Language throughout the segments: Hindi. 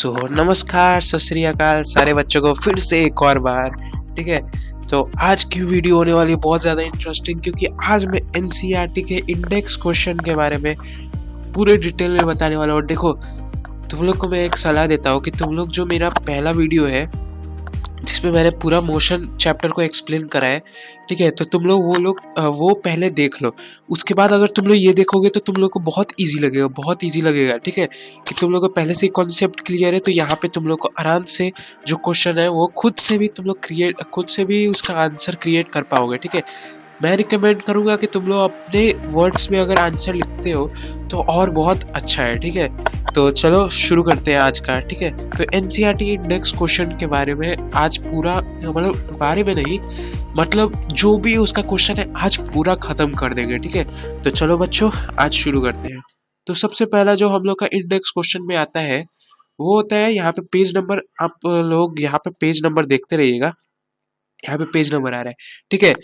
नमस्कार, सत श्री अकाल सारे बच्चों को फिर से एक और बार। ठीक है, तो आज की वीडियो होने वाली है बहुत ज़्यादा इंटरेस्टिंग, क्योंकि आज मैं एनसीईआरटी के इंडेक्स क्वेश्चन के बारे में पूरे डिटेल में बताने वाला हूँ। देखो, तुम लोग को मैं एक सलाह देता हूँ कि तुम लोग जो मेरा पहला वीडियो है जिसमें मैंने पूरा मोशन चैप्टर को एक्सप्लेन करा है, ठीक है, तो तुम लोग वो पहले देख लो। उसके बाद अगर तुम लोग ये देखोगे तो तुम लोग को बहुत इजी लगेगा। ठीक है, कि तुम लोग को पहले से कॉन्सेप्ट क्लियर है, तो यहाँ पे तुम लोग को आराम से जो क्वेश्चन है वो खुद से भी उसका आंसर क्रिएट कर पाओगे। ठीक है, मैं रिकमेंड करूँगा कि तुम लोग अपने वर्ड्स में अगर आंसर लिखते हो तो और बहुत अच्छा है। ठीक है, तो चलो शुरू करते हैं आज का। ठीक है, तो एनसीईआरटी इंडेक्स क्वेश्चन के बारे में आज पूरा, मतलब बारे में नहीं, मतलब जो भी उसका क्वेश्चन है आज पूरा खत्म कर देंगे। ठीक है, तो चलो बच्चों आज शुरू करते हैं। तो सबसे पहला जो हम लोग का इंडेक्स क्वेश्चन में आता है वो होता है यहाँ पे पेज नंबर। आप लोग यहाँ पे पेज नंबर देखते रहिएगा, यहाँ पे पेज नंबर आ रहा है। ठीक है,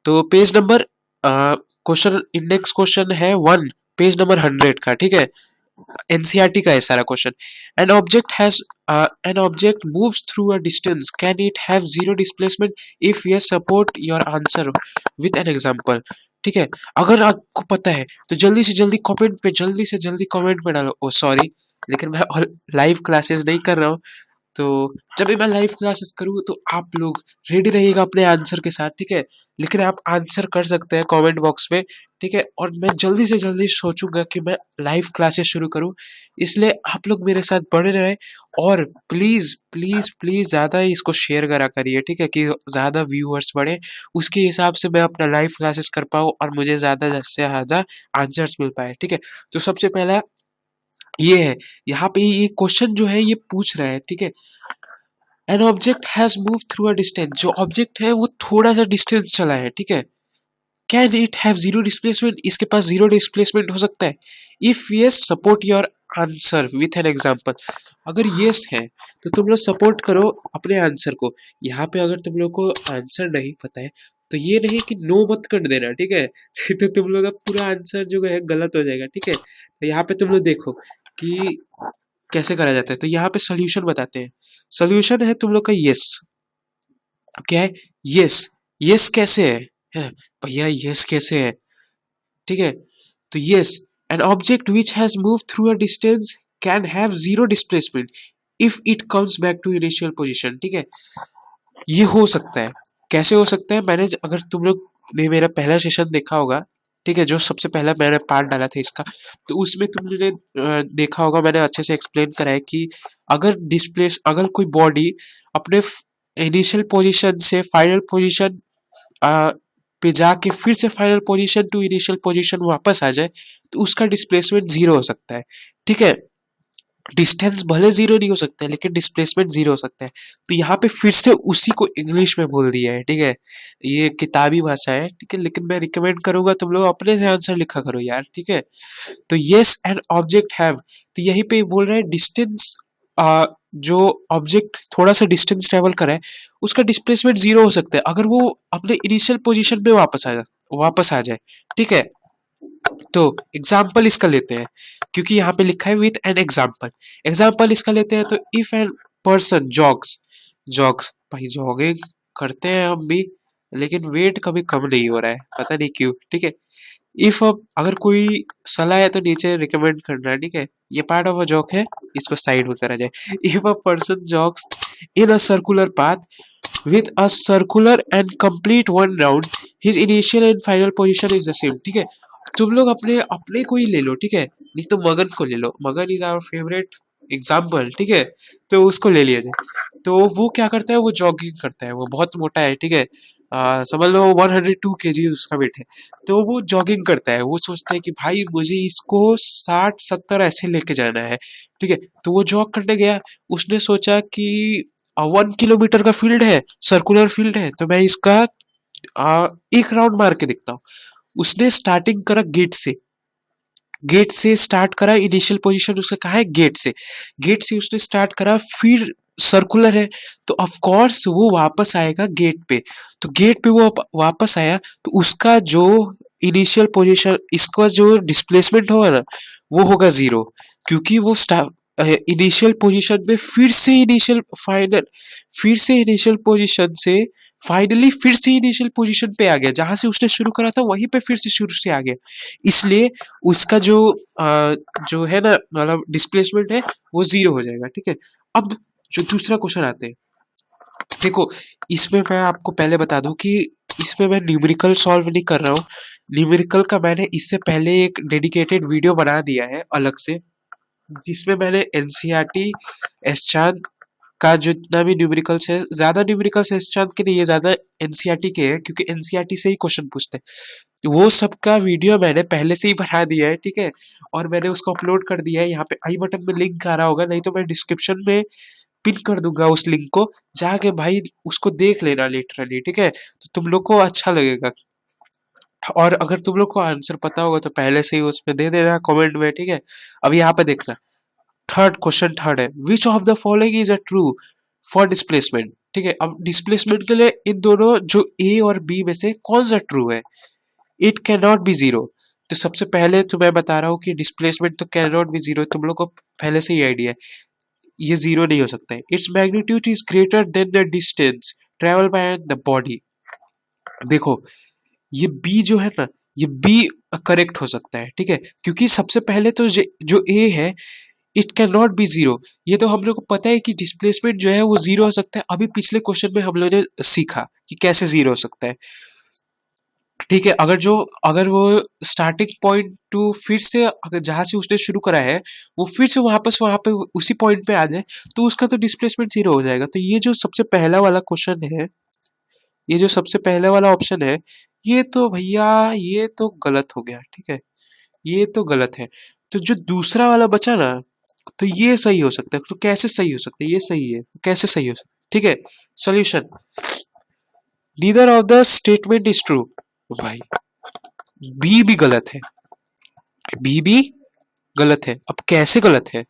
तो page number question index question है 1, पेज नंबर 100 का। ठीक है, एनसीईआरटी का है सारा question. An object moves through a distance, can it have zero displacement? If yes, support your answer with an example. ठीक है, अगर आपको पता है तो जल्दी से जल्दी कमेंट पे डालो। ओ सॉरी, लेकिन मैं लाइव क्लासेस नहीं कर रहा हूँ, तो जब भी मैं लाइव क्लासेस करूँ तो आप लोग रेडी रहिएगा अपने आंसर के साथ। ठीक है, लेकिन आप आंसर कर सकते हैं कमेंट बॉक्स में। ठीक है, और मैं जल्दी से जल्दी सोचूंगा कि मैं लाइव क्लासेस शुरू करूं, इसलिए आप लोग मेरे साथ बने रहें। और प्लीज़ प्लीज़ प्लीज़ ज़्यादा इसको शेयर करा करिए। ठीक है, कि ज़्यादा व्यूअर्स बढ़े, उसके हिसाब से मैं अपना लाइव क्लासेस कर पाऊँ और मुझे ज़्यादा से ज़्यादा आंसर्स मिल पाए। ठीक है, तो सबसे पहला ये है, यहाँ पे ये क्वेश्चन जो है ये पूछ रहा है। ठीक है, an object has move through a distance, जो ऑब्जेक्ट है वो थोड़ा सा डिस्टेंस चला है। ठीक है, can it have zero displacement? इसके पास जीरो डिस्प्लेसमेंट हो सकता है? If yes, support your answer with an example. अगर यस है तो तुम लोग सपोर्ट करो अपने आंसर को। यहाँ पे अगर तुम लोग को आंसर नहीं पता है तो ये नहीं कि नो मत कर देना। ठीक है, तो तुम लोग का पूरा आंसर जो है गलत हो जाएगा। ठीक है, तो यहाँ पे तुम लोग देखो कि कैसे करा जाता है। तो यहाँ पे सोल्यूशन बताते हैं। सोल्यूशन है तुम लोग का यस। क्या है? यस। यस कैसे है भैया, यस कैसे है? ठीक है, तो yes, an object which has move through a distance can have zero displacement if it comes back to initial position. ठीक है, ये हो सकता है। कैसे हो सकता है? अगर तुम लोग ने मेरा पहला सेशन देखा होगा, ठीक है, जो सबसे पहला मैंने पार्ट डाला था इसका, तो उसमें तुमने देखा होगा, मैंने अच्छे से एक्सप्लेन करा है कि अगर कोई बॉडी अपने इनिशियल पोजीशन से फाइनल पोजीशन पे जाके फिर से final position to initial position वापस आ जाए, तो उसका डिस्प्लेसमेंट जीरो हो सकता है। ठीक है, डिस्टेंस भले जीरो नहीं हो सकता है, लेकिन डिस्प्लेसमेंट जीरो हो सकता है। तो यहाँ पे फिर से उसी को इंग्लिश में बोल दिया है। ठीक है, ये किताबी भाषा है। ठीक है, लेकिन मैं रिकमेंड करूंगा तुम लोग अपने से आंसर लिखा करो यार। ठीक है, तो यस एन ऑब्जेक्ट हैव, तो यहीं पे बोल रहा है डिस्टेंस, जो ऑब्जेक्ट थोड़ा सा डिस्टेंस ट्रेवल करे उसका डिस्प्लेसमेंट जीरो हो सकता है अगर वो अपने इनिशियल पोजीशन पे वापस आ जाए। ठीक है, तो एग्जाम्पल इसका लेते हैं, क्योंकि यहाँ पे लिखा है विथ एन एग्जाम्पल इसका लेते हैं। तो इफ एन पर्सन जॉग्स भाई, जॉगिंग करते हैं हम भी, लेकिन वेट कभी कम नहीं हो रहा है, पता नहीं क्यों। ठीक है, अगर कोई सलाह है तो नीचे रिकमेंड करना है। ठीक है, ये पार्ट ऑफ अ जॉक है, इसको साइड में करा जाए। If a person जॉग्स in a circular path with a circular and complete one round, his initial and final position is the same। ठीक है, तुम लोग अपने अपने को ही ले लो। ठीक है, नहीं तो मगन को ले लो, मगन इज आवर फेवरेट एग्जाम्पल। ठीक है, तो उसको ले लिया जाए। तो वो क्या करता है, वो जॉगिंग करता है, वो बहुत मोटा है। ठीक है, समझ लो 102 kg उसका वेट है। तो वो जॉगिंग करता है, वो सोचता है कि भाई मुझे इसको 60-70 ऐसे लेके जाना है। ठीक है, तो वो जॉग करने गया, उसने सोचा कि 1 किलोमीटर का फील्ड है, सर्कुलर फील्ड है, तो मैं इसका एक राउंड मार के देखता हूँ। उसने स्टार्टिंग करा गेट से स्टार्ट करा, इनिशियल पोजीशन उसका कहा है गेट से उसने स्टार्ट करा, फिर सर्कुलर है तो ऑफ कोर्स वो वापस आएगा गेट पे। तो गेट पे वो वापस आया तो उसका जो इनिशियल पोजीशन, इसका जो डिस्प्लेसमेंट होगा ना वो होगा जीरो, क्योंकि वो इनिशियल पोजीशन में फिर से इनिशियल पोजीशन से फाइनली फिर से इनिशियल पोजीशन पे आ गया, जहां से उसने शुरू करा था वहीं पे फिर से शुरू से आ गया। इसलिए उसका जो है ना मतलब डिस्प्लेसमेंट है वो 0 हो जाएगा। ठीक है, अब जो दूसरा क्वेश्चन आते हैं, देखो इसमें मैं आपको पहले बता दूं कि इसमें मैं न्यूमेरिकल सॉल्व नहीं कर रहा हूँ। न्यूमेरिकल का मैंने इससे पहले एक डेडिकेटेड वीडियो बना दिया है अलग से, जिसमें मैंने एनसीईआरटी एसचांद का जितना भी न्यूमेरिकल्स है, ज्यादा न्यूमेरिकल्स एसचांद के नहीं है, ज्यादा एनसीईआरटी के हैं, क्योंकि एनसीईआरटी से ही क्वेश्चन पूछते हैं। वो सबका वीडियो मैंने पहले से ही बना दिया है। ठीक है, और मैंने उसको अपलोड कर दिया है। यहाँ पे आई बटन में लिंक आ रहा होगा, नहीं तो मैं डिस्क्रिप्शन में पिन कर दूंगा उस लिंक को, जाके भाई उसको देख लेना लिटरली। ठीक है, तो तुम लोग को अच्छा लगेगा। और अगर तुम लोग को आंसर पता होगा तो पहले से ही उसमें दे देना कमेंट में। ठीक है, अब यहाँ पे देखना, थर्ड है, which of the following is a true for displacement. ठीक है, अब डिस्प्लेसमेंट के लिए इन दोनों जो ए और बी में से कौन सा ट्रू है? It can not B zero. तो सबसे पहले तो मैं बता रहा हूँ कि डिस्प्लेसमेंट तो कैन नॉट बी जीरो, तुम लोग को पहले से ही आइडिया है, ये जीरो नहीं हो सकता है। Its magnitude is greater than the distance travel by the body. देखो ये बी जो है ना, ये बी करेक्ट हो सकता है। ठीक है, क्योंकि सबसे पहले तो जो ए है, it can not B zero, ये तो हम लोग को पता है कि डिस्प्लेसमेंट जो है वो जीरो हो सकता है। अभी पिछले क्वेश्चन में हम लोगों ने सीखा कि कैसे जीरो हो सकता है। ठीक है, अगर वो स्टार्टिंग पॉइंट टू फिर से अगर जहां से उसने शुरू करा है वो फिर से वहां पे उसी पॉइंट पे आ जाए, तो उसका तो डिस्प्लेसमेंट जीरो हो जाएगा। तो ये जो सबसे पहला वाला क्वेश्चन है, ये जो सबसे पहले वाला ऑप्शन है, ये तो भैया ये तो गलत हो गया। ठीक है, ये तो गलत है। तो जो दूसरा वाला बचा ना, तो ये सही हो सकता है। तो कैसे सही हो सकता है? ये सही है, कैसे सही हो सकता है? ठीक है, solution, neither of the statement is true. भाई बी भी गलत है, बी भी गलत है। अब कैसे गलत है?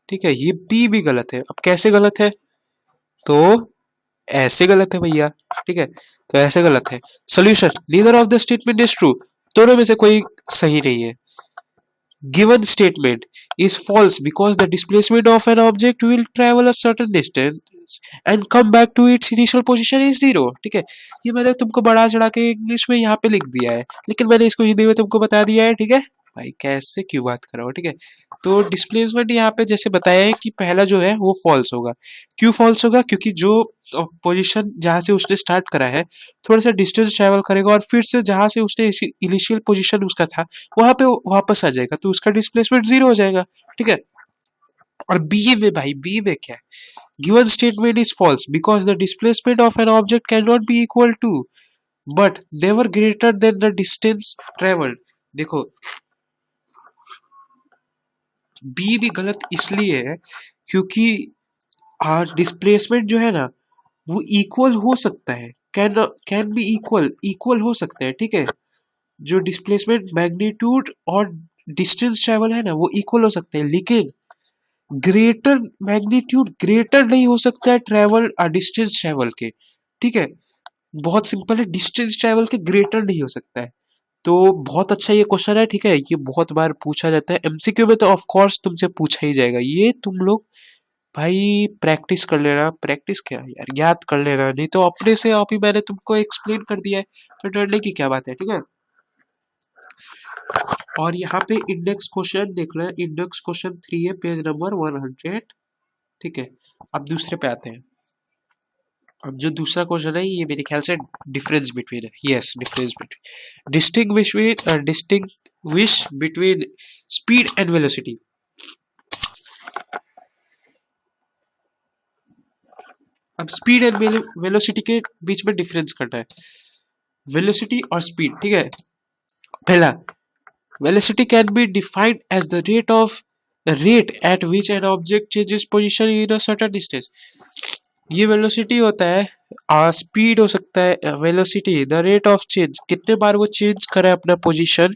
ठीक है, ये बी भी गलत है। अब कैसे गलत है? तो ऐसे गलत है भैया। ठीक है, तो ऐसे गलत है। Solution, neither of the statement is true, दोनों में से कोई सही नहीं है। Given statement is false because the displacement of an object will travel a certain distance and come back to its initial position is zero. ठीक है, ये मैंने तुमको बढ़ा चढ़ा के इंग्लिश में यहाँ पे लिख दिया है, लेकिन मैंने इसको हिंदी में तुमको बता दिया है। ठीक है भाई, कैसे क्यों बात कर रहा हूँ। ठीक है, तो डिस्प्लेसमेंट यहाँ पे जैसे बताया है कि पहला जो है वो फॉल्स होगा। क्यों फॉल्स होगा? क्योंकि जो पोजीशन जहां से उसने स्टार्ट करा है, थोड़ा सा डिस्टेंस ट्रेवल करेगा और फिर से जहां से उसने इनिशियल पोजीशन उसका था वहां पे वापस आ जाएगा, तो उसका डिस्प्लेसमेंट जीरो हो जाएगा। ठीक है, और बी में भाई, बी में क्या है? Given statement is false because the displacement of an object can not be equal to but never greater than the distance travelled. देखो बी भी गलत इसलिए है क्योंकि डिस्प्लेसमेंट जो है ना वो इक्वल हो सकता है, कैन बी इक्वल हो सकता है। ठीक है, जो डिस्प्लेसमेंट मैग्नीट्यूड और डिस्टेंस ट्रेवल है ना वो इक्वल हो सकते हैं, लेकिन ग्रेटर मैग्नीट्यूड ग्रेटर नहीं हो सकता है ट्रेवल डिस्टेंस ट्रेवल के। ठीक है, बहुत सिंपल है, डिस्टेंस ट्रेवल के ग्रेटर नहीं हो सकता है। तो बहुत अच्छा ये क्वेश्चन है। ठीक है, ये बहुत बार पूछा जाता है एमसीक्यू में, तो ऑफ कोर्स तुमसे पूछा ही जाएगा। ये तुम लोग भाई प्रैक्टिस कर लेना। प्रैक्टिस क्या यार, याद कर लेना, नहीं तो अपने से आप ही मैंने तुमको एक्सप्लेन कर दिया है, तो डरने की क्या बात है। ठीक है, और यहाँ पे इंडेक्स क्वेश्चन देख लो, इंडेक्स क्वेश्चन 3 है, पेज नंबर 100। ठीक है, अब दूसरे पे आते हैं। अब जो दूसरा क्वेश्चन है ये मेरे ख्याल से डिफरेंस बिटवीन है। Yes, difference between, distinguish between speed and velocity. अब स्पीड एंड वेलोसिटी के बीच में डिफरेंस करना है, वेलोसिटी और स्पीड। ठीक है, पहला, velocity can be defined as the rate at which an object changes position in a certain distance. ये वेलोसिटी होता है, स्पीड हो सकता है। Velocity the rate of change, कितने बार वो चेंज करे अपना पोजीशन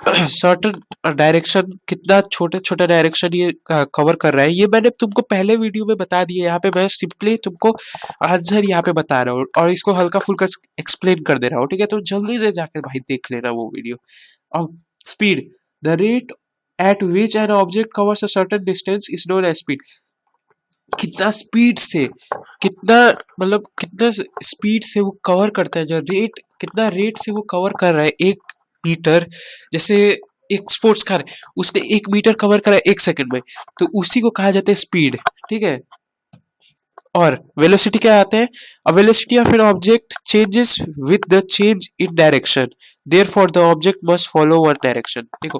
सर्टेन डायरेक्शन, कितना छोटे छोटे डायरेक्शन ये कवर कर रहा है। ये मैंने तुमको पहले वीडियो में बता दिया, यहाँ पे मैं सिंपली तुमको आंसर यहाँ पे बता रहा हूँ और इसको हल्का फुल्का एक्सप्लेन कर दे रहा हूँ। ठीक है, तो जल्दी से जाकर भाई देख लेना वो वीडियो। अब speed, the rate at which an object covers a certain distance is known as speed. कितना स्पीड से, कितना मतलब कितना स्पीड से वो कवर करता है, जो रेट, कितना रेट से वो कवर कर रहा है 1 मीटर। जैसे एक स्पोर्ट्स कार है, उसने 1 मीटर कवर करा 1 सेकंड में, तो उसी को कहा जाता है स्पीड, ठीक है। और वेलोसिटी क्या आते हैं? A velocity of an object changes with the change in direction, therefore the object must follow one direction. देखो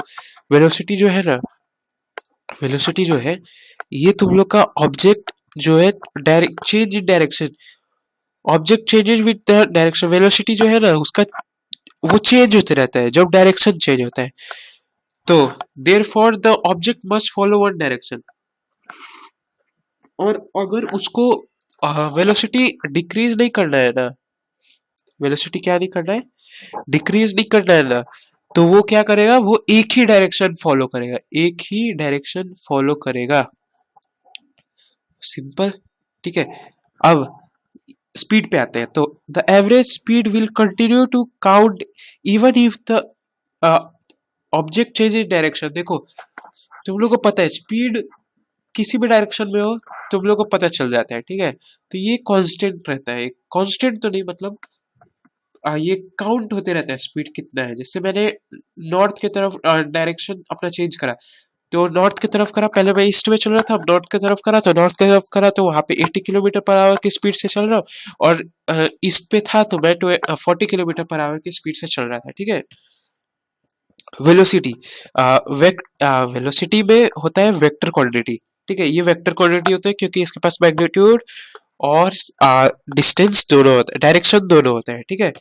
वेलोसिटी जो है ना, वेलोसिटी जो है ये तुम लोग का ऑब्जेक्ट जो है direct change in direction, object changes with the direction, velocity जो है ना उसका वो चेंज होते रहता है जब डायरेक्शन चेंज होता है। तो therefore the object must follow one direction. और अगर उसको वेलोसिटी डिक्रीज नहीं करना है ना, वेलोसिटी क्या नहीं करना है, डिक्रीज नहीं करना है ना, तो वो क्या करेगा, वो एक ही डायरेक्शन फॉलो करेगा, एक ही डायरेक्शन फॉलो करेगा, सिंपल, ठीक है। अब स्पीड पे आते हैं, तो the average speed will continue to count even if the object change in direction. देखो तुम लोग को पता है स्पीड किसी भी डायरेक्शन में हो तुम लोग को पता चल जाता है, ठीक है। तो ये कांस्टेंट रहता है, कांस्टेंट तो नहीं मतलब ये काउंट होते रहता है स्पीड कितना है। जैसे मैंने नॉर्थ की तरफ डायरेक्शन अपना चेंज करा, तो नॉर्थ की तरफ करा, पहले मैं ईस्ट में चल रहा था, अब नॉर्थ की तरफ करा, तो नॉर्थ की तरफ करा तो वहां पे 80 किलोमीटर पर आवर की स्पीड से चल रहा हूँ, और ईस्ट पे था तो मैं 40 किलोमीटर पर आवर की स्पीड से चल रहा था, ठीक है। वेलोसिटी, वेलोसिटी में होता है वेक्टर क्वांटिटी, ठीक है। ये वेक्टर क्वांटिटी होता है क्योंकि इसके पास मैग्नीट्यूड और डिस्टेंस दोनों होता है, डायरेक्शन दोनों होता है, ठीक है।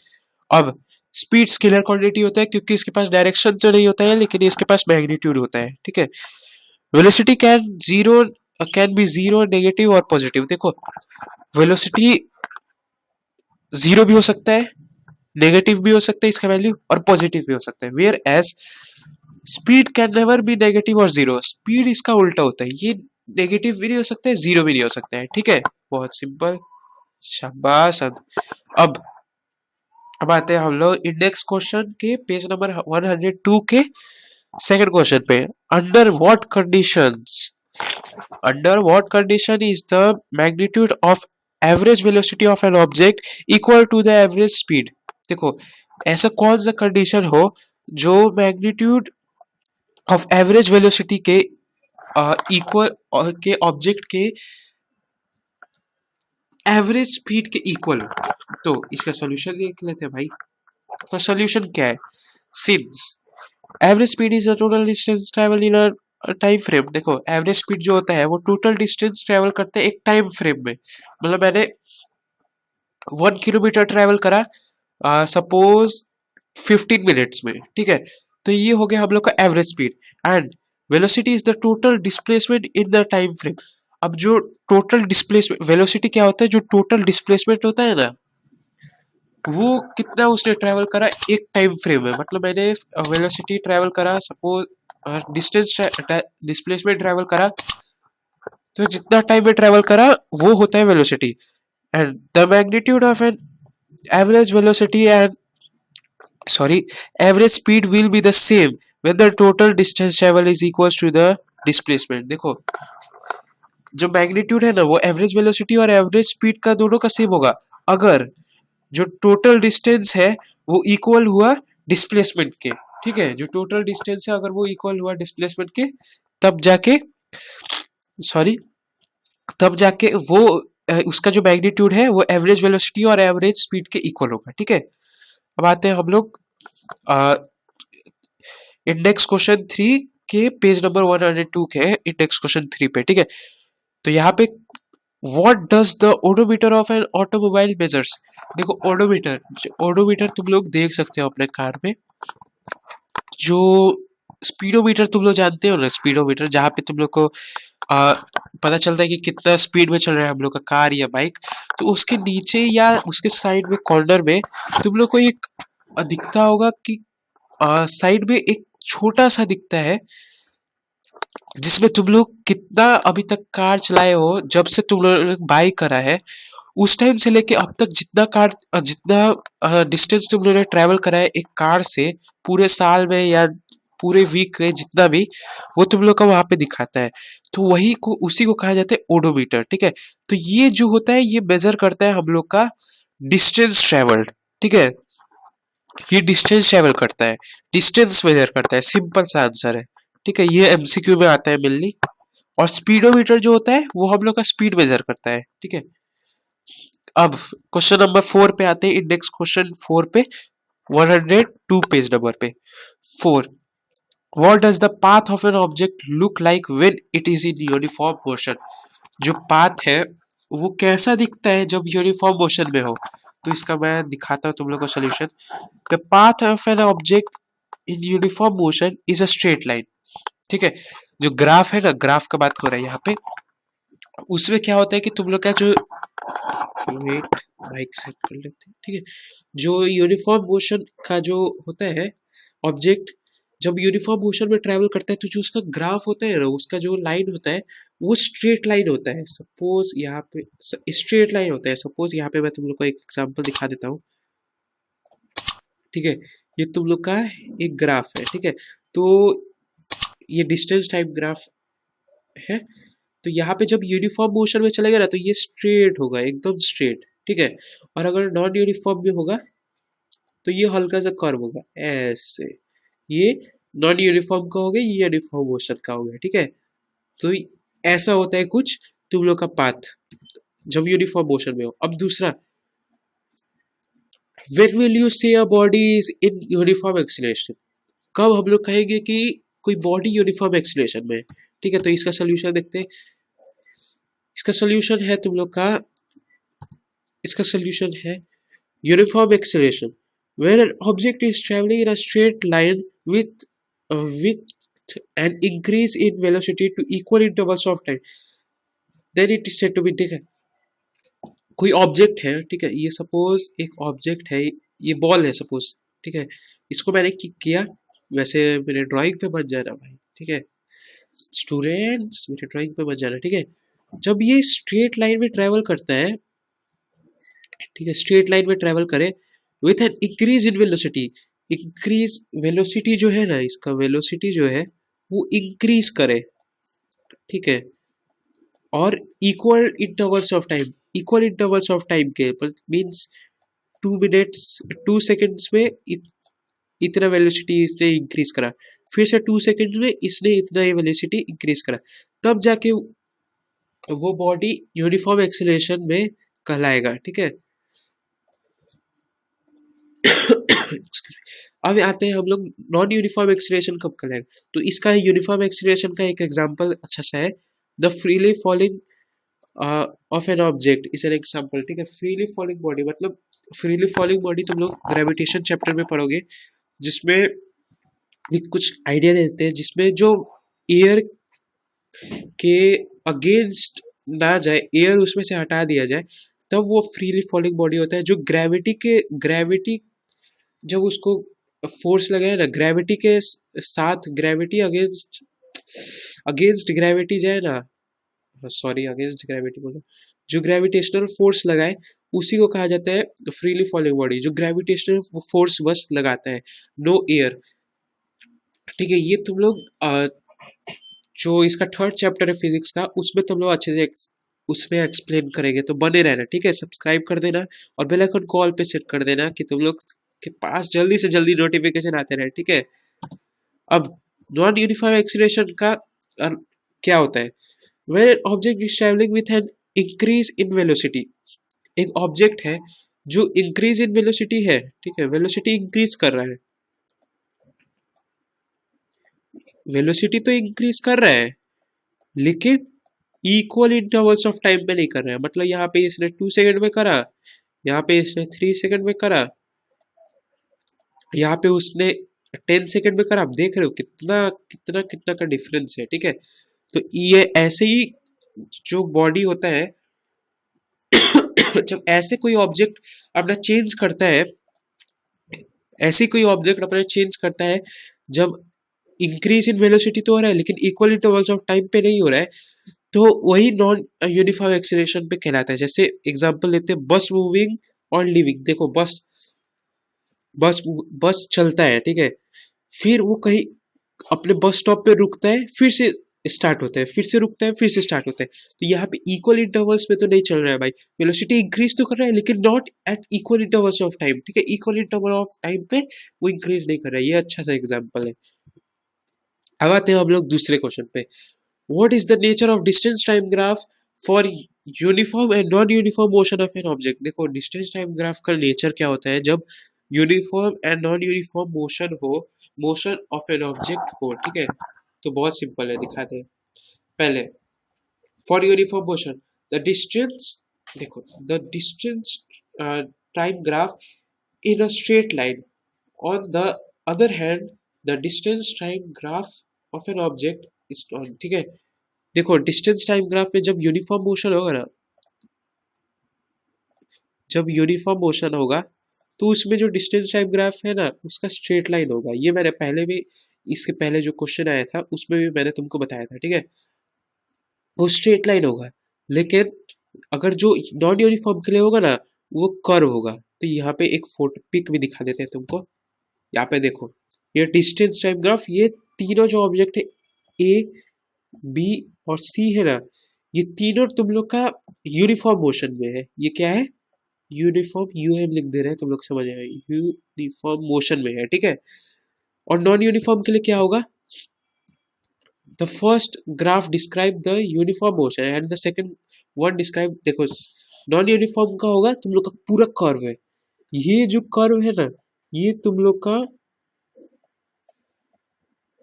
अब स्पीड स्केलर क्वांटिटी होता है क्योंकि इसके पास डायरेक्शन तो नहीं होता है लेकिन इसके पास मैग्नीट्यूड होता है, ठीक है। Velocity can B zero, negative और पॉजिटिव। देखो वेलोसिटी जीरो भी हो सकता है, नेगेटिव भी हो सकता है इसका वैल्यू, और पॉजिटिव भी हो सकता है। Whereas speed can never be negative और जीरो, स्पीड इसका उल्टा होता है, ये नेगेटिव भी नहीं हो सकता है, जीरो भी नहीं हो सकता है, ठीक है। बहुत सिंपल, शाबाश। अब आते हैं हम लोग इंडेक्स क्वेश्चन के पेज नंबर 102 के सेकंड क्वेश्चन पे। Under what conditions, under what condition is the magnitude of average velocity of an object equal to the average speed. देखो ऐसा कौन सा कंडीशन हो जो मैग्नीट्यूड ऑफ एवरेज वेलोसिटी के इक्वल के ऑब्जेक्ट के एवरेज स्पीड के इक्वल हो। तो इसका सॉल्यूशन देख लेते हैं भाई। तो सॉल्यूशन क्या है, since average speed is the total distance travel in a time frame. देखो एवरेज स्पीड जो होता है वो टोटल डिस्टेंस ट्रैवल करते हैं एक टाइम फ्रेम में, मतलब मैंने 1 किलोमीटर ट्रैवल करा सपोज 15 मिनट्स में, ठीक है। तो ये हो गया हम लोग का average speed. And velocity is the total displacement in the time frame. अब जो टोटल डिस्प्लेसमेंट, वेलोसिटी क्या होता है, जो टोटल डिस्प्लेसमेंट होता है ना, वो कितना उसने ट्रैवल करा एक टाइम फ्रेम में। मतलब मैंने वेलोसिटी ट्रैवल करा सपोज डिस्टेंस डिस्प्लेसमेंट ट्रैवल करा, तो जितना टाइम में ट्रैवल करा वो होता है velocity. And the magnitude of an average velocity and average speed will be the same when the total distance travel is equal to the displacement. देखो जो मैग्नीट्यूड है ना वो एवरेज वेलोसिटी और एवरेज स्पीड का दोनों का सेम होगा अगर जो टोटल डिस्टेंस है वो इक्वल हुआ डिस्प्लेसमेंट के, ठीक है। जो टोटल डिस्टेंस है अगर वो इक्वल हुआ डिस्प्लेसमेंट के, तब जाके वो उसका जो मैग्नीट्यूड है वो एवरेज वेलोसिटी और एवरेज स्पीड के इक्वल होगा, ठीक है। अब आते हैं हम लोग इंडेक्स क्वेश्चन 3 के पेज नंबर 102 के इंडेक्स क्वेश्चन 3 पे, ठीक है। तो यहाँ पे What does the odometer of an automobile measures? देखो ओडोमीटर तुम लोग देख सकते हो अपने कार में, जो स्पीडोमीटर तुम लोग जानते हो ना, स्पीडोमीटर जहाँ पे तुम लोग को पता चलता है कि कितना स्पीड में चल रहा है हम लोग का कार या बाइक। तो उसके नीचे या उसके साइड में कॉर्नर में तुम लोग को एक दिखता होगा कि साइड में एक छोटा सा दिखता है जिसमें तुम लोग कितना अभी तक कार चलाए हो, जब से तुम लोग बाई करा है उस टाइम से लेके अब तक जितना डिस्टेंस तुम लोगों ने ट्रैवल करा है एक कार से पूरे साल में या पूरे वीक के जितना भी वो तुम लोग का वहां पे दिखाता है। तो वही को उसी को कहा जाता है ओडोमीटर, ठीक है। तो ये जो होता है ये मेजर करता है हम लोग का डिस्टेंस ट्रेवल्ड, ठीक है। ये डिस्टेंस ट्रेवल करता है, डिस्टेंस मेजर करता है, सिंपल सा आंसर है, ठीक है। ये एमसीक्यू में आता है मेनली। और स्पीडोमीटर जो होता है वो हम लोग का स्पीड मेजर करता है, ठीक है। अब क्वेश्चन नंबर 4 पे आते हैं, इंडेक्स क्वेश्चन 4 पे, 102 पेज नंबर पे। 4, what does the path of an object look like when it is in uniform motion? जो पाथ है वो कैसा दिखता है जब यूनिफॉर्म मोशन में हो। तो इसका मैं दिखाता हूँ तुम लोग को solution. The path of an object in uniform motion is a straight line, ठीक है। जो ग्राफ है ना, ग्राफ का बात हो रहा है यहाँ पे, उसमें क्या होता है कि तुम लोग का जो, वेट माइक सेट कर लेते हैं, ठीक है। जो यूनिफॉर्म मोशन का जो होता है ऑब्जेक्ट, जब यूनिफॉर्म मोशन में ट्रैवल करता है तो जो उसका ग्राफ होता है ना, उसका जो लाइन होता है वो स्ट्रेट लाइन होता है। सपोज यहाँ पे स्ट्रेट लाइन होता है। सपोज यहाँ पे मैं तुम लोग को एक एग्जांपल दिखा देता हूँ, ठीक है। ये तुम लोग का एक ग्राफ है, ठीक है। तो ये डिस्टेंस टाइप ग्राफ है। तो यहाँ पे जब यूनिफॉर्म मोशन में चलेगा ना तो ये स्ट्रेट होगा, एकदम स्ट्रेट, ठीक है। और अगर नॉन यूनिफॉर्म में होगा तो ये हल्का सा कर्व होगा ऐसे। ये नॉन यूनिफॉर्म का हो गया, ये यूनिफॉर्म मोशन का हो गया, ठीक है। तो ऐसा होता है कुछ तुम लोग का पाथ जब यूनिफॉर्म मोशन में हो। अब दूसरा, when will you say a body is in uniform acceleration? कब हम लोग कहेंगे कि कोई बॉडी यूनिफॉर्म एक्सीलरेशन में है, ठीक है। तो इसका सोल्यूशन देखते हैं। इसका सोल्यूशन है तुम लोग का, इसका सोल्यूशन है uniform acceleration when an object is traveling in a straight line with an increase in velocity to equal intervals of time, then it is said to be, ठीक है। कोई ऑब्जेक्ट है, ठीक है। ये सपोज एक ऑब्जेक्ट है, ये बॉल है सपोज, ठीक है। इसको मैंने किक किया, वैसे मेरे ड्राइंग पे बच जाना भाई, ठीक है। स्टूडेंट्स मेरे ड्राइंग पे बच जाना, ठीक है। जब ये स्ट्रेट लाइन में ट्रेवल करता है, ठीक है, स्ट्रेट लाइन में ट्रेवल करे with an increase in velocity, increase velocity जो है ना, इसका वेलोसिटी जो है वो इंक्रीज करे, ठीक है। और equal intervals of time, equal intervals of time के मीन्स 2 मिनट्स 2 सेकेंड्स में इतना वेलोसिटी इसने इंक्रीज करा, फिर से 2 सेकेंड में इसने इतना ही वेलोसिटी इंक्रीज करा, तब जाके वो बॉडी यूनिफॉर्म एक्सीलरेशन में कहलाएगा, ठीक है। अब आते हैं हम लोग नॉन यूनिफॉर्म एक्सीलरेशन कब कहलाएगा। तो इसका यूनिफॉर्म एक्सीलरेशन का एक एग्जांपल अच्छा सा है, the freely falling of an object is an example, ठीक है। फ्रीली फॉलिंग बॉडी मतलब, फ्रीली फॉलिंग बॉडी तुम लोग ग्रेविटेशन चैप्टर में पढ़ोगे, जिसमें कुछ आइडिया देते हैं, जिसमें जो एयर के अगेंस्ट ना जाए, एयर उसमें से हटा दिया जाए, तब वो फ्रीली फॉलिंग बॉडी होता है। जो ग्रेविटी जब उसको फोर्स लगाए ना, ग्रेविटी के साथ, ग्रेविटी अगेंस्ट ग्रेविटी जाए ना, सॉरी अगेंस्ट ग्रेविटी बोलो, जो ग्रेविटेशनल फोर्स लगाए उसी को कहा जाता है फ्रीली फॉलिंग बॉडी, जो ग्रेविटेशनल फोर्स बस लगाता है, नो एयर, ठीक है। ये तुम लोग जो इसका थर्ड चैप्टर है फिजिक्स का, उसमें तुम लोग अच्छे से उसमें एक्सप्लेन करेंगे, तो बने रहना, ठीक है। सब्सक्राइब कर देना और बेल आइकन कॉल पे सेट कर देना कि तुम लोग के पास जल्दी से जल्दी नोटिफिकेशन आते रहे, ठीक है। अब नॉन यूनिफॉर्म एक्सीलरेशन का क्या होता है, when object is travelling with an increase in velocity, एक ऑब्जेक्ट है जो इंक्रीज इन वेलोसिटी है, ठीक है, वेलोसिटी इंक्रीज कर रहा है, वेलोसिटी तो इंक्रीज कर रहा है लेकिन इक्वल इंटरवल्स ऑफ टाइम में नहीं कर रहा है। मतलब यहाँ पे इसने 2 सेकंड में करा, यहाँ पे इसने 3 सेकंड में करा, यहाँ पे उसने 10 सेकंड में करा। आप देख रहे हो कितना कितना कितना का डिफरेंस है, ठीक है। तो ये ऐसे ही जो बॉडी होता है जब ऐसे कोई ऑब्जेक्ट अपना चेंज करता है, ऐसे कोई ऑब्जेक्ट अपना चेंज करता है, जब इंक्रीज इन वेलोसिटी तो हो रहा है लेकिन इक्वल इंटरवल्स ऑफ टाइम पे नहीं हो रहा है, तो वही नॉन यूनिफॉर्म एक्सीलरेशन पे कहलाता है। जैसे एग्जांपल लेते हैं, बस मूविंग और लिविंग। देखो बस चलता है, ठीक है, फिर वो कहीं अपने बस स्टॉप पे रुकता है, फिर से स्टार्ट होता है, फिर से रुकता है, फिर से स्टार्ट होता है। तो यहाँ पे इक्वल इंटरवल्स में तो नहीं चल रहा है भाई, वेलोसिटी इंक्रीज तो कर रहा है लेकिन not at equal intervals of time, ठीक है, इक्वल इंटरवल ऑफ टाइम पे वो इंक्रीज नहीं कर रहा है। ये अच्छा सा एग्जाम्पल है। अब आते हैं हम लोग दूसरे क्वेश्चन पे। What is the nature of distance time graph for uniform and non uniform motion of an object. देखो डिस्टेंस टाइम ग्राफ का नेचर क्या होता है, जब uniform and non uniform motion हो, मोशन ऑफ एन ऑब्जेक्ट हो, ठीक है। तो बहुत सिंपल है, दिखाते हैं। पहले for uniform motion the distance, देखो the distance time graph in a straight line. On the other hand, the distance time graph of an object is on, ठीक है। देखो डिस्टेंस टाइम ग्राफ में जब यूनिफॉर्म मोशन होगा ना, जब यूनिफॉर्म मोशन होगा तो उसमें जो डिस्टेंस टाइम ग्राफ है ना उसका स्ट्रेट लाइन होगा। ये मैंने पहले भी, इसके पहले जो क्वेश्चन आया था उसमें भी मैंने तुमको बताया था, ठीक है। वो स्ट्रेट लाइन होगा, लेकिन अगर जो नॉन यूनिफॉर्म के लिए होगा ना वो कर्व होगा। तो यहाँ पे एक फोटो पिक भी दिखा देते हैं तुमको। यहाँ पे देखो ये डिस्टेंस टाइम ग्राफ, ये तीनों जो ऑब्जेक्ट है ए बी और सी है ना, ये तीनों तुम लोग का यूनिफॉर्म मोशन में है। ये क्या है, यूनिफॉर्म, यूएम लिख दे रहे हैं, तुम लोग समझ आए, यूनिफॉर्म मोशन में है, ठीक है। और नॉन यूनिफॉर्म के लिए क्या होगा, the first graph describe the uniform motion and the second one describe, देखो नॉन यूनिफॉर्म का होगा तुम लोग का पूरा कर्व है, ये जो कर्व है ना ये तुम लोग का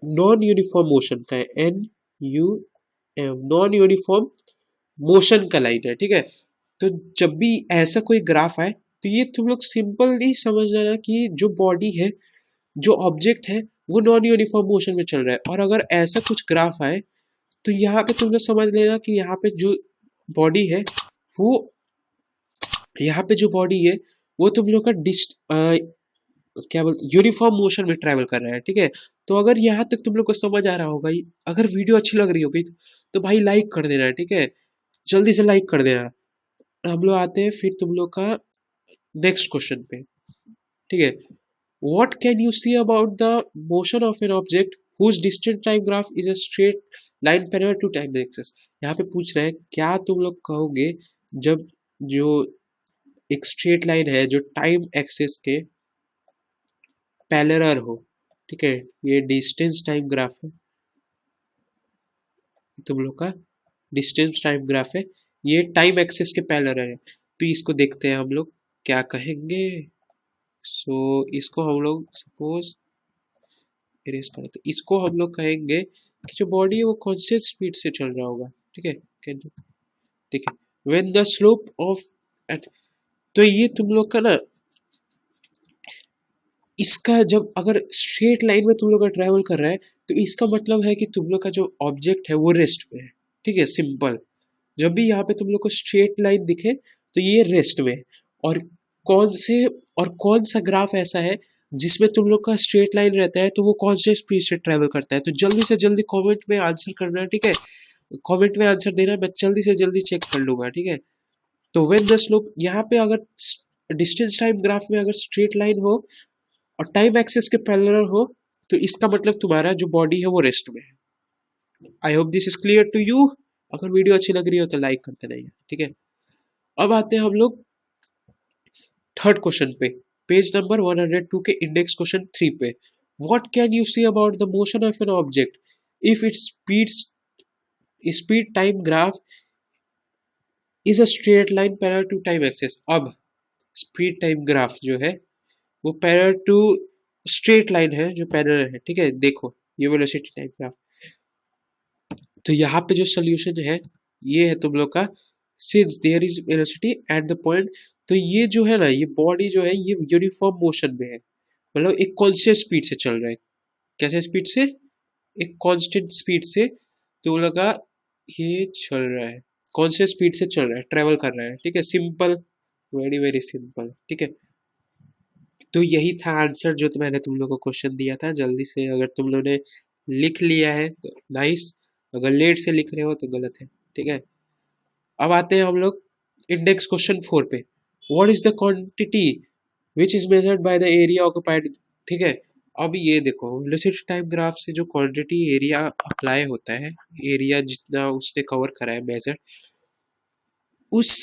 नॉन यूनिफॉर्म मोशन का है, N U M, non uniform motion का लाइन है, ठीक है। तो जब भी ऐसा कोई ग्राफ आए तो ये तुम लोग सिंपल ही समझ लेना कि जो बॉडी है, जो ऑब्जेक्ट है वो नॉन यूनिफॉर्म मोशन में चल रहा है। और अगर ऐसा कुछ ग्राफ आए तो यहाँ पे तुम लोग समझ लेना कि यहाँ पे जो बॉडी है वो, यहाँ पे जो बॉडी है वो तुम लोग का क्या बोलते यूनिफॉर्म मोशन में ट्रैवल कर रहा है, ठीक है। तो अगर यहाँ तक तुम लोग को समझ आ रहा होगा, अगर वीडियो अच्छी लग रही होगी तो भाई लाइक कर देना, ठीक है, जल्दी से लाइक कर देना। हम लोग आते हैं फिर तुम लोग का नेक्स्ट क्वेश्चन पे, ठीक है। What can you see about the motion of an object whose distance time graph is a straight line parallel to time axis. यहाँ पे पूछ रहे हैं क्या तुम लोग कहोगे जब जो एक स्ट्रेट लाइन है जो टाइम एक्सिस के पैरेलल हो, ठीक है। ये डिस्टेंस टाइम ग्राफ है, तुम लोग का डिस्टेंस टाइम ग्राफ है, ये टाइम एक्सिस के पैरेलल है। तो इसको देखते हैं हम लोग क्या कहेंगे। सो इसको हम लोग सपोज इरेज करते, तो इसको हम लोग कहेंगे कि जो बॉडी है वो कौन से स्पीड से चल रहा होगा, ठीक है। ठीक है, व्हेन द स्लोप ऑफ, तो ये तुम लोग का ना इसका जब अगर स्ट्रेट लाइन में तुम लोग का ट्रैवल कर रहा है तो इसका मतलब है कि तुम लोग का जो ऑब्जेक्ट है वो रेस्ट में है, ठीक है, सिंपल। जब भी यहाँ पे तुम लोग को स्ट्रेट लाइन दिखे तो ये रेस्ट में है। और कौन से, और कौन सा ग्राफ ऐसा है जिसमें तुम लोग का स्ट्रेट लाइन रहता है तो वो कौन से स्पीड से ट्रैवल करता है। तो जल्दी से जल्दी कमेंट में आंसर करना है, ठीक है, कमेंट में आंसर देना, मैं जल्दी से जल्दी चेक कर लूंगा, ठीक है। तो व्हेन द स्लोप, यहाँ पे अगर डिस्टेंस टाइम ग्राफ में अगर स्ट्रेट लाइन हो और टाइम एक्सिस के पैरेलल हो तो इसका मतलब तुम्हारा जो बॉडी है वो रेस्ट में है। I hope this is clear to you. अगर वीडियो अच्छी लग रही हो तो लाइक करते रहिए, ठीक है। अब आते हैं हम लोग थर्ड क्वेश्चन पे, पेज नंबर 102 के इंडेक्स क्वेश्चन 3 पे। What can you see about the motion of an object if its speed time graph is a straight line parallel to time axis. अब स्पीड टाइम ग्राफ जो है वो पैरेलल टू स्ट्रेट लाइन है जो पैरेलल है, ठीक है। देखो ये वेलोसिटी टाइम ग्राफ, तो यहाँ पे जो सोल्यूशन है ये है तुम लोग का, since there is velocity at the point, तो ये जो है ना ये बॉडी जो है ये यूनिफॉर्म मोशन में है, मतलब एक कांस्टेंट स्पीड से चल रहा है। कैसे स्पीड से, एक कांस्टेंट स्पीड से तुम लोग का ये चल रहा है, कांस्टेंट स्पीड से चल रहा है, ट्रेवल कर रहा है, ठीक है, सिंपल, वेरी वेरी सिंपल, ठीक है। तो यही था आंसर जो तो मैंने तुम लोग को क्वेश्चन दिया था। जल्दी से अगर तुम लोगों ने लिख लिया है तो नाइस, अगर लेट से लिख रहे हो तो गलत है, ठीक है। अब आते हैं हम लोग इंडेक्स क्वेश्चन 4 पे। What is the quantity which is measured by the area occupied, ठीक है। अब ये देखो वेलोसिटी टाइम ग्राफ से जो क्वांटिटी एरिया अप्लाई होता है, एरिया जितना उसने कवर करा है मेजर, उस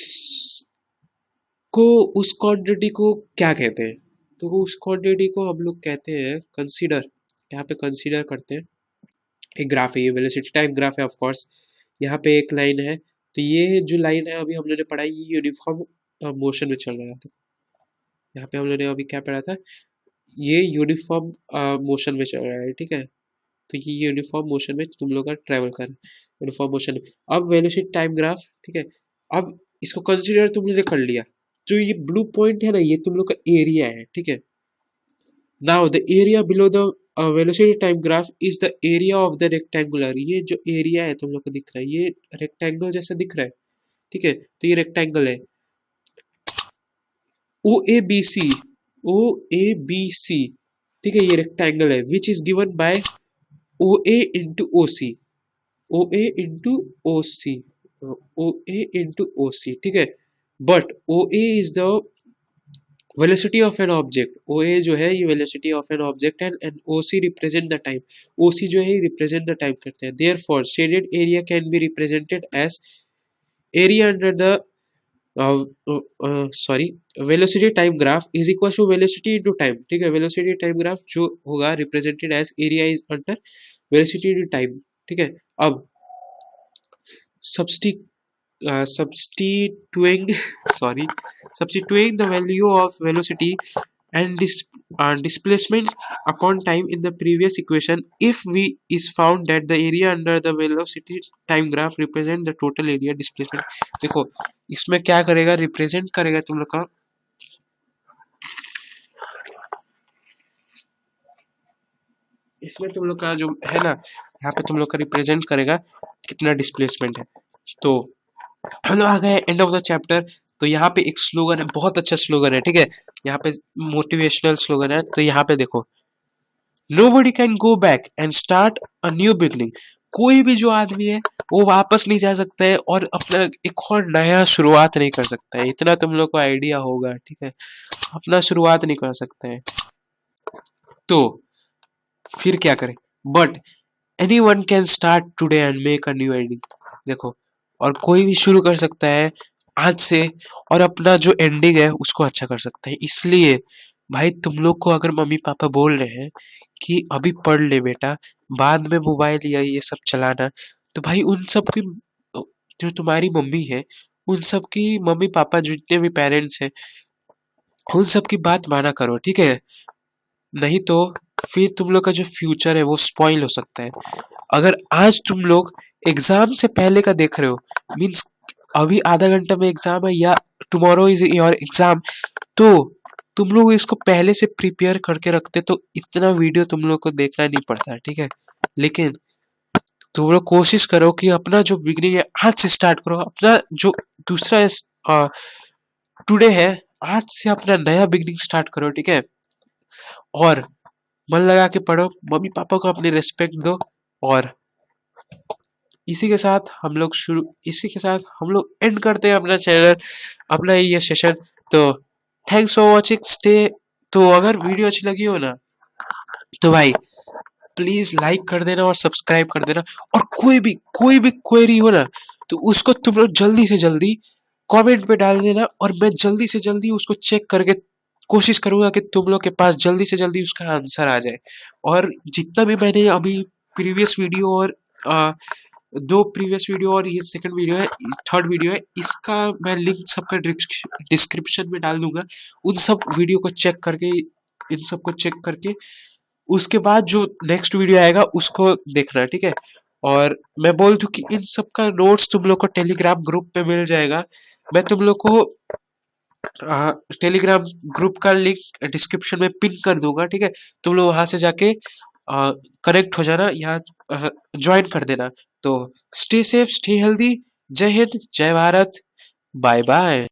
उस क्वांटिटी को क्या कहते हैं? तो उस क्वांटिटी को हम लोग कहते हैं कंसीडर, यहाँ पे कंसीडर करते हैं एक ग्राफ है, ये वेलोसिटी टाइम ग्राफ है ऑफ कोर्स। यहाँ पे एक लाइन है, तो ये जो लाइन है अभी हम लोगों ने पढ़ा, ये यूनिफॉर्म मोशन में चल रहा था। यहाँ पे हम लोगों ने अभी क्या पढ़ा था, ये यूनिफॉर्म मोशन में चल रहा है, ठीक है। तो ये यूनिफॉर्म मोशन में तुम लोग का ट्रेवल कर यूनिफॉर्म मोशन में। अब वेलोसिटी टाइम ग्राफ, ठीक है, अब इसको कंसीडर तुम लोगों ने कर लिया। जो ये ब्लू पॉइंट है ना, ये तुम लोग का एरिया है, ठीक है। Now the area below the velocity time graph is the area of the rectangular. ये जो एरिया है तुम लोग को दिख रहा है, ये रेक्टेंगल जैसा दिख रहा है, ठीक है। तो ये रेक्टेंगल है ओ A B C, O A B C, ठीक है, ये रेक्टेंगल है which is given by O A into O C, O A into O C, O A into O C, ठीक है। But O A is the velocity of an object, O A जो है ये velocity of an object and O C represent the time, O C जो है रिप्रेजेंट द टाइम करते हैं। Therefore shaded area can be represented as area under the sorry velocity time graph is equal to velocity into time, ठीक है। वेलोसिटी टाइम ग्राफ जो होगा represented as area is under velocity into time, ठीक है। अब substituting substituting the value of velocity and displacement upon time in the previous equation, if we is found that the area under the velocity time graph represent the total area displacement। देखो इसमें क्या करेगा, रिप्रेजेंट करेगा तुम लोग का, इसमें तुम लोग का जो है ना, यहाँ पे तुम लोग का रिप्रेजेंट करेगा कितना डिस्प्लेसमेंट है। तो हम लोग आ गए एंड ऑफ द चैप्टर। तो यहाँ पे एक स्लोगन है, बहुत अच्छा स्लोगन है, ठीक है, यहाँ पे मोटिवेशनल स्लोगन है। तो यहाँ पे देखो, nobody can go back and start a new beginning. कोई भी जो आदमी है वो वापस नहीं जा सकता है और अपना एक और नया शुरुआत नहीं कर सकता है। इतना तुम लोग को आइडिया होगा, ठीक है, अपना शुरुआत नहीं कर सकते हैं। तो फिर क्या करें, but any one can start today and make a new ending. देखो, और कोई भी शुरू कर सकता है आज से और अपना जो एंडिंग है उसको अच्छा कर सकता है। इसलिए भाई तुम लोग को अगर मम्मी पापा बोल रहे हैं कि अभी पढ़ ले बेटा, बाद में मोबाइल या ये सब चलाना, तो भाई उन सब की, जो तुम्हारी मम्मी है, उन सब की मम्मी पापा जितने भी पेरेंट्स हैं, उन सब की बात माना करो, ठीक है। नहीं तो फिर तुम लोग का जो फ्यूचर है वो स्पॉइल हो सकता है। अगर आज तुम लोग एग्जाम से पहले का देख रहे हो, मीन्स अभी आधा घंटा में एग्जाम है या टुमारो इज योर एग्जाम, तो तुम लोग इसको पहले से प्रिपेयर करके रखते तो इतना वीडियो तुम लोग को देखना नहीं पड़ता, ठीक है। लेकिन तुम लोग कोशिश करो कि अपना जो बिगनिंग है आज से स्टार्ट करो। अपना जो दूसरा टुडे है, आज से अपना नया बिगनिंग स्टार्ट करो, ठीक है। और मन लगा के पढ़ो, मम्मी पापा को अपनी रिस्पेक्ट दो। और इसी के साथ हम लोग एंड करते हैं अपना चैनल, अपना ये सेशन। तो थैंक्स फॉर वॉचिंग, स्टे। तो अगर वीडियो अच्छी लगी हो ना, तो भाई प्लीज लाइक कर देना और सब्सक्राइब कर देना। और कोई भी क्वेरी हो ना, तो उसको तुम लोग जल्दी से जल्दी कमेंट पे डाल देना, और मैं जल्दी से जल्दी उसको चेक करके कोशिश करूंगा कि तुम लोग के पास जल्दी से जल्दी उसका आंसर आ जाए। और जितना भी मैंने अभी प्रीवियस वीडियो और दो प्रीवियस वीडियो और ये सेकंड वीडियो है, थर्ड वीडियो है, इसका मैं लिंक सबका डिस्क्रिप्शन में डाल दूंगा। उन सब वीडियो को चेक करके, इन सब को चेक करके उसके बाद जो नेक्स्ट वीडियो आएगा उसको देखना, ठीक है। और मैं बोल दूं कि इन सब का नोट्स तुम लोग को टेलीग्राम ग्रुप पे मिल जाएगा। मैं तुम लोग को टेलीग्राम ग्रुप का लिंक डिस्क्रिप्शन में पिन कर दूंगा, ठीक है। तुम लोग वहां से जाके कनेक्ट हो जाना या ज्वाइन कर देना। तो स्टे सेफ, स्टे हेल्दी। जय हिंद, जय भारत, बाय बाय।